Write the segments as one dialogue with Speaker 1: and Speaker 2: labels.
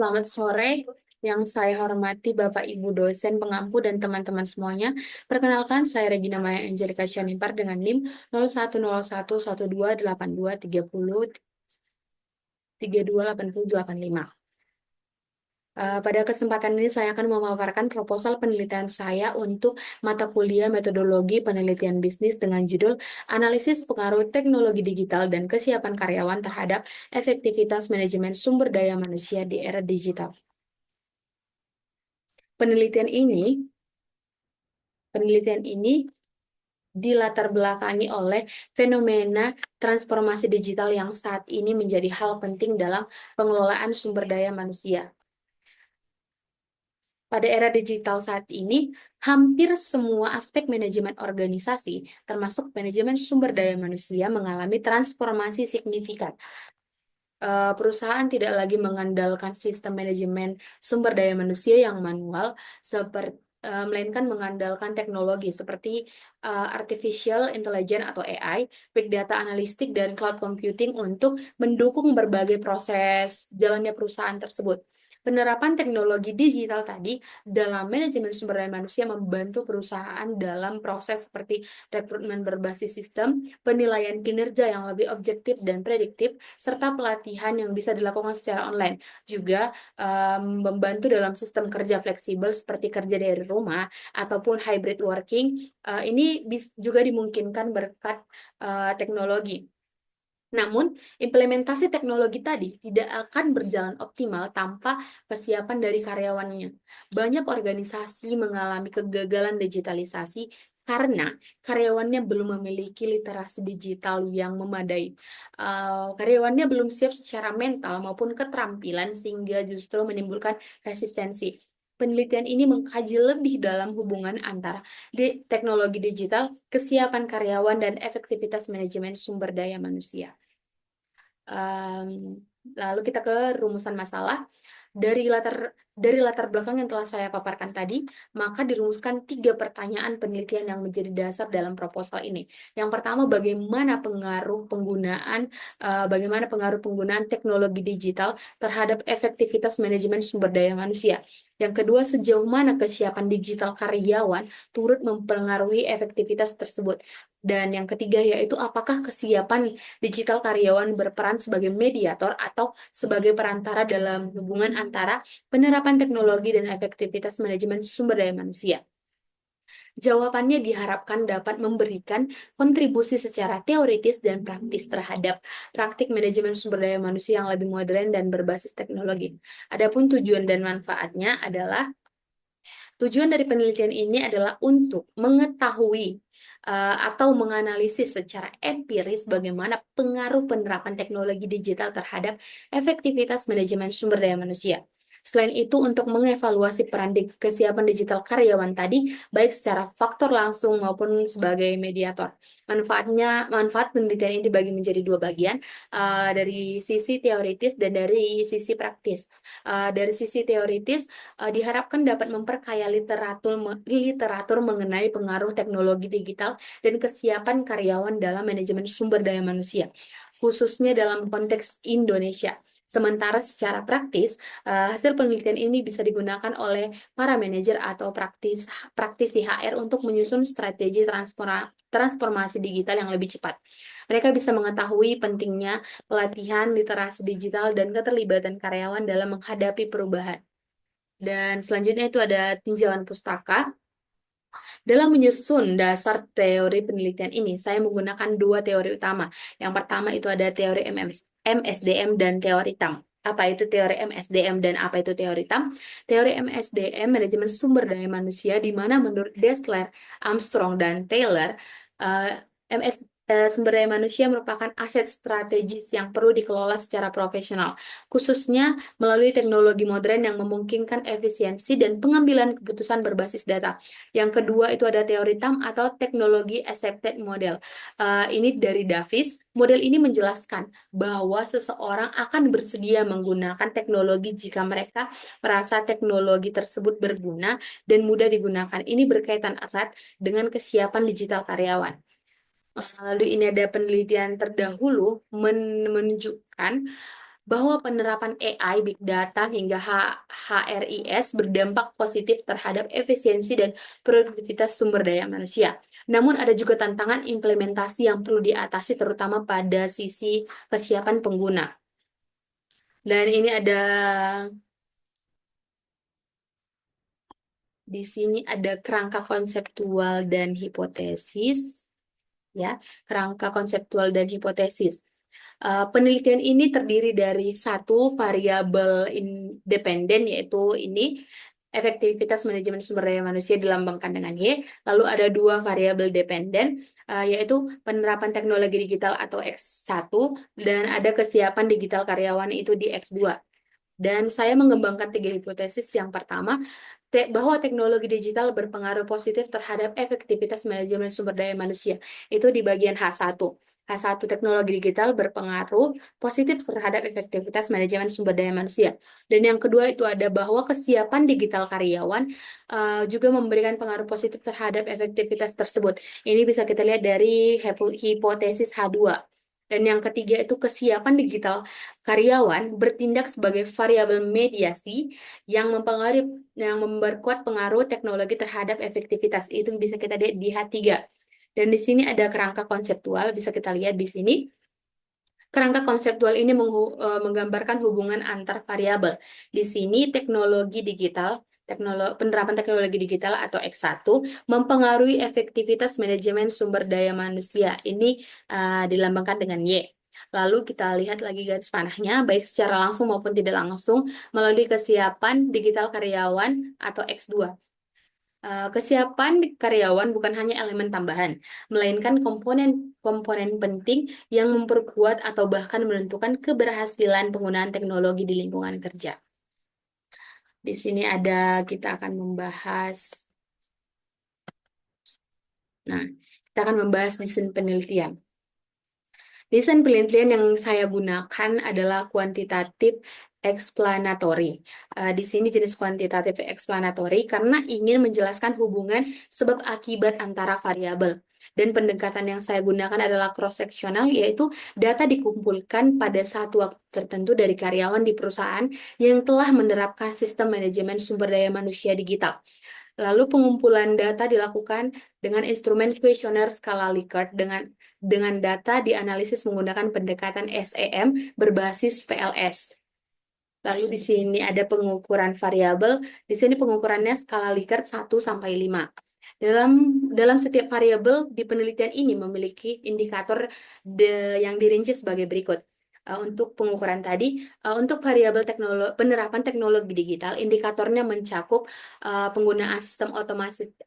Speaker 1: Selamat sore, yang saya hormati Bapak Ibu dosen, pengampu, dan teman-teman semuanya. Perkenalkan, saya Regina Maya Angelika Syanipar dengan NIM 01011282303285. Pada kesempatan ini saya akan memaparkan proposal penelitian saya untuk mata kuliah metodologi penelitian bisnis dengan judul Analisis Pengaruh Teknologi Digital dan Kesiapan Karyawan Terhadap Efektivitas Manajemen Sumber Daya Manusia di Era Digital. Penelitian ini Penelitian ini dilatar belakangi oleh fenomena transformasi digital yang saat ini menjadi hal penting dalam pengelolaan sumber daya manusia. Pada era digital saat ini, hampir semua aspek manajemen organisasi, termasuk manajemen sumber daya manusia, mengalami transformasi signifikan. Perusahaan tidak lagi mengandalkan sistem manajemen sumber daya manusia yang manual, melainkan mengandalkan teknologi seperti artificial intelligence atau AI, big data analistik, dan cloud computing untuk mendukung berbagai proses jalannya perusahaan tersebut. Penerapan teknologi digital tadi dalam manajemen sumber daya manusia membantu perusahaan dalam proses seperti rekrutmen berbasis sistem, penilaian kinerja yang lebih objektif dan prediktif, serta pelatihan yang bisa dilakukan secara online. Juga membantu dalam sistem kerja fleksibel seperti kerja dari rumah ataupun hybrid working. Ini juga dimungkinkan berkat teknologi. Namun, implementasi teknologi tadi tidak akan berjalan optimal tanpa kesiapan dari karyawannya. Banyak organisasi mengalami kegagalan digitalisasi karena karyawannya belum memiliki literasi digital yang memadai. Karyawannya belum siap secara mental maupun keterampilan sehingga justru menimbulkan resistensi. Penelitian ini mengkaji lebih dalam hubungan antara teknologi digital, kesiapan karyawan, dan efektivitas manajemen sumber daya manusia. Lalu kita ke rumusan masalah. Dari latar belakang yang telah saya paparkan tadi, maka dirumuskan 3 pertanyaan penelitian yang menjadi dasar dalam proposal ini. Yang pertama, bagaimana pengaruh penggunaan teknologi digital terhadap efektivitas manajemen sumber daya manusia. Yang kedua, sejauh mana kesiapan digital karyawan turut mempengaruhi efektivitas tersebut. Dan yang ketiga yaitu apakah kesiapan digital karyawan berperan sebagai mediator atau sebagai perantara dalam hubungan antara penerapan teknologi dan efektivitas manajemen sumber daya manusia. Jawabannya diharapkan dapat memberikan kontribusi secara teoritis dan praktis terhadap praktik manajemen sumber daya manusia yang lebih modern dan berbasis teknologi. Adapun tujuan dan manfaatnya adalah tujuan dari penelitian ini adalah untuk mengetahui atau menganalisis secara empiris bagaimana pengaruh penerapan teknologi digital terhadap efektivitas manajemen sumber daya manusia. Selain itu, untuk mengevaluasi peran kesiapan digital karyawan tadi, baik secara faktor langsung maupun sebagai mediator. Manfaat penelitian ini dibagi menjadi 2 bagian, dari sisi teoritis dan dari sisi praktis. Dari sisi teoritis, diharapkan dapat memperkaya literatur mengenai pengaruh teknologi digital dan kesiapan karyawan dalam manajemen sumber daya manusia, khususnya dalam konteks Indonesia. Sementara secara praktis, hasil penelitian ini bisa digunakan oleh para manajer atau praktisi HR untuk menyusun strategi transformasi digital yang lebih cepat. Mereka bisa mengetahui pentingnya pelatihan literasi digital dan keterlibatan karyawan dalam menghadapi perubahan. Dan selanjutnya itu ada tinjauan pustaka. Dalam menyusun dasar teori penelitian ini, saya menggunakan 2 teori utama. Yang pertama itu ada teori MSDM dan teori TAM. Apa itu teori MSDM dan apa itu teori TAM? Teori MSDM, manajemen sumber daya manusia, di mana menurut Dessler, Armstrong, dan Taylor, sumber daya manusia merupakan aset strategis yang perlu dikelola secara profesional, khususnya melalui teknologi modern yang memungkinkan efisiensi dan pengambilan keputusan berbasis data. Yang kedua itu ada teori TAM atau Technology Accepted Model. Ini dari Davis. Model ini menjelaskan bahwa seseorang akan bersedia menggunakan teknologi jika mereka merasa teknologi tersebut berguna dan mudah digunakan. Ini berkaitan erat dengan kesiapan digital karyawan. Lalu ini ada penelitian terdahulu menunjukkan bahwa penerapan AI, Big Data, hingga HRIS berdampak positif terhadap efisiensi dan produktivitas sumber daya manusia. Namun ada juga tantangan implementasi yang perlu diatasi terutama pada sisi kesiapan pengguna. Dan ini ada di sini ada kerangka konseptual dan hipotesis, ya, kerangka konseptual dan hipotesis. Penelitian ini terdiri dari satu variabel independen, yaitu ini efektivitas manajemen sumber daya manusia dilambangkan dengan Y. Lalu ada dua variabel dependen, yaitu penerapan teknologi digital atau X1, dan ada kesiapan digital karyawan itu di X2. Dan saya mengembangkan tiga hipotesis. Yang pertama, bahwa teknologi digital berpengaruh positif terhadap efektivitas manajemen sumber daya manusia. Itu di bagian H1. H1, teknologi digital berpengaruh positif terhadap efektivitas manajemen sumber daya manusia. Dan yang kedua itu ada bahwa kesiapan digital karyawan juga memberikan pengaruh positif terhadap efektivitas tersebut. Ini bisa kita lihat dari hipotesis H2. Dan yang ketiga itu kesiapan digital karyawan bertindak sebagai variabel mediasi yang memperkuat pengaruh teknologi terhadap efektivitas. Itu bisa kita lihat di H3. Dan di sini ada kerangka konseptual, bisa kita lihat di sini. Kerangka konseptual ini menggambarkan hubungan antar variabel. Di sini teknologi digital, penerapan teknologi digital atau X1 mempengaruhi efektivitas manajemen sumber daya manusia. Ini dilambangkan dengan Y. Lalu kita lihat lagi garis panahnya, baik secara langsung maupun tidak langsung, melalui kesiapan digital karyawan atau X2. Kesiapan karyawan bukan hanya elemen tambahan, melainkan komponen penting yang memperkuat atau bahkan menentukan keberhasilan penggunaan teknologi di lingkungan kerja. Di sini kita akan membahas, kita akan membahas desain penelitian. Desain penelitian yang saya gunakan adalah kuantitatif explanatory. Di sini jenis kuantitatif explanatory karena ingin menjelaskan hubungan sebab akibat antara variabel. Dan pendekatan yang saya gunakan adalah cross-sectional, yaitu data dikumpulkan pada satu waktu tertentu dari karyawan di perusahaan yang telah menerapkan sistem manajemen sumber daya manusia digital. Lalu pengumpulan data dilakukan dengan instrumen kuesioner skala Likert dengan data dianalisis menggunakan pendekatan SEM berbasis PLS. Lalu di sini ada pengukuran variabel. Di sini pengukurannya skala Likert 1 sampai 5. Dalam setiap variabel di penelitian ini memiliki indikator yang dirinci sebagai berikut. Untuk pengukuran tadi, untuk variabel penerapan teknologi digital, indikatornya mencakup penggunaan sistem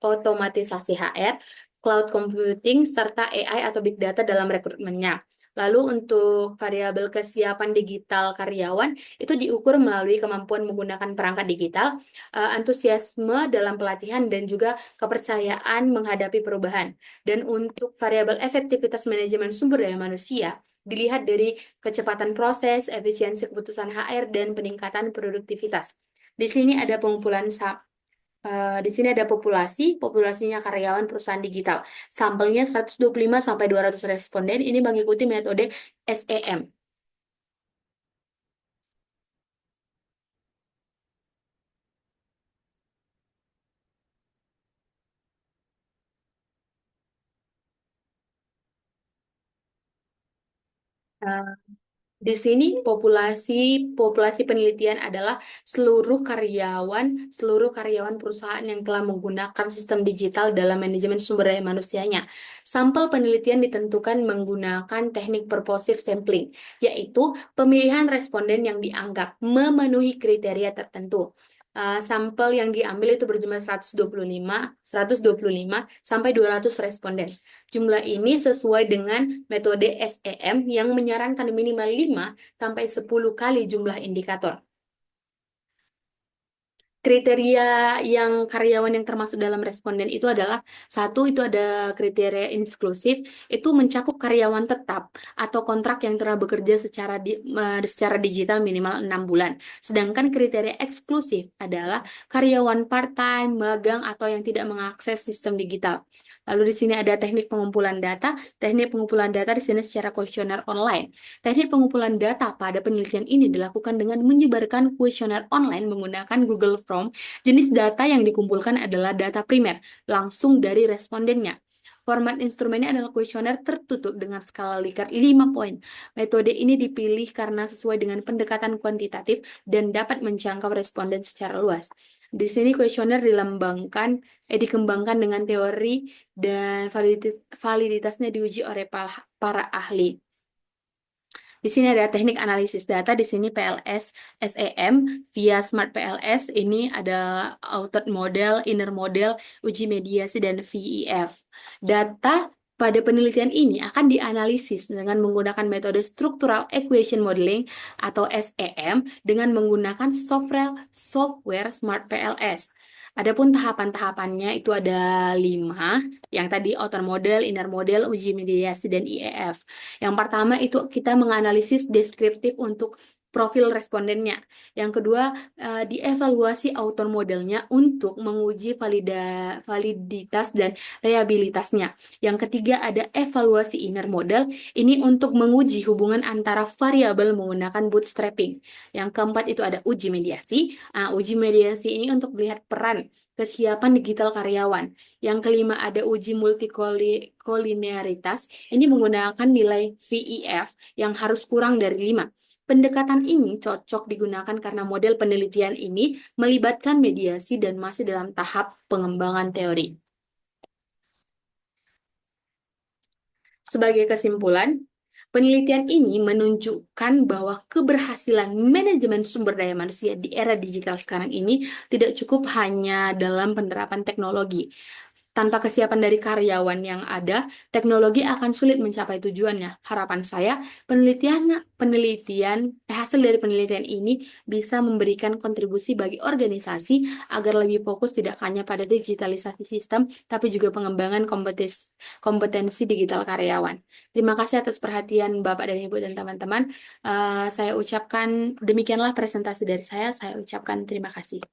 Speaker 1: otomatisasi HR, cloud computing, serta AI atau big data dalam rekrutmennya. Lalu untuk variabel kesiapan digital karyawan, itu diukur melalui kemampuan menggunakan perangkat digital, antusiasme dalam pelatihan, dan juga kepercayaan menghadapi perubahan. Dan untuk variabel efektivitas manajemen sumber daya manusia, dilihat dari kecepatan proses, efisiensi keputusan HR, dan peningkatan produktivitas. Di sini ada di sini ada populasinya karyawan perusahaan digital. Sampelnya 125 sampai 200 responden, ini mengikuti metode SEM. Di sini populasi penelitian adalah seluruh karyawan perusahaan yang telah menggunakan sistem digital dalam manajemen sumber daya manusianya. Sampel penelitian ditentukan menggunakan teknik purposive sampling, yaitu pemilihan responden yang dianggap memenuhi kriteria tertentu. Sampel yang diambil itu berjumlah 125 sampai 200 responden. Jumlah ini sesuai dengan metode SEM yang menyarankan minimal 5 sampai 10 kali jumlah indikator. Kriteria yang karyawan yang termasuk dalam responden itu adalah satu, itu ada kriteria inklusif, itu mencakup karyawan tetap atau kontrak yang telah bekerja secara digital minimal 6 bulan. Sedangkan kriteria eksklusif adalah karyawan part-time, magang, atau yang tidak mengakses sistem digital. Lalu di sini ada teknik pengumpulan data. Teknik pengumpulan data di sini secara kuesioner online. Teknik pengumpulan data pada penelitian ini dilakukan dengan menyebarkan kuesioner online menggunakan Google Form. Jenis data yang dikumpulkan adalah data primer, langsung dari respondennya. Format instrumennya adalah kuesioner tertutup dengan skala Likert 5 poin. Metode ini dipilih karena sesuai dengan pendekatan kuantitatif dan dapat menjangkau responden secara luas. Di sini kuesioner dikembangkan dengan teori dan validitasnya diuji oleh para ahli. Di sini ada teknik analisis data, di sini PLS SEM via Smart PLS, ini ada outer model, inner model, uji mediasi, dan VEF. Data pada penelitian ini akan dianalisis dengan menggunakan metode Structural Equation Modeling atau SEM dengan menggunakan software Smart PLS. Adapun tahapan-tahapannya itu ada 5, yang tadi outer model, inner model, uji mediasi, dan IEF. Yang pertama itu kita menganalisis deskriptif untuk profil respondennya. Yang kedua, dievaluasi outer modelnya untuk menguji validitas dan reliabilitasnya. Yang ketiga, ada evaluasi inner model. Ini untuk menguji hubungan antara variabel menggunakan bootstrapping. Yang keempat itu ada uji mediasi. Uji mediasi ini untuk melihat peran kesiapan digital karyawan. Yang kelima ada uji multikolinearitas. Ini menggunakan nilai VEF yang harus kurang dari 5. Pendekatan ini cocok digunakan karena model penelitian ini melibatkan mediasi dan masih dalam tahap pengembangan teori. Sebagai kesimpulan, penelitian ini menunjukkan bahwa keberhasilan manajemen sumber daya manusia di era digital sekarang ini tidak cukup hanya dalam penerapan teknologi. Tanpa kesiapan dari karyawan yang ada, teknologi akan sulit mencapai tujuannya. Harapan saya, hasil dari penelitian ini bisa memberikan kontribusi bagi organisasi agar lebih fokus tidak hanya pada digitalisasi sistem, tapi juga pengembangan kompetensi digital karyawan. Terima kasih atas perhatian Bapak dan Ibu dan teman-teman. Saya ucapkan demikianlah presentasi dari saya. Saya ucapkan terima kasih.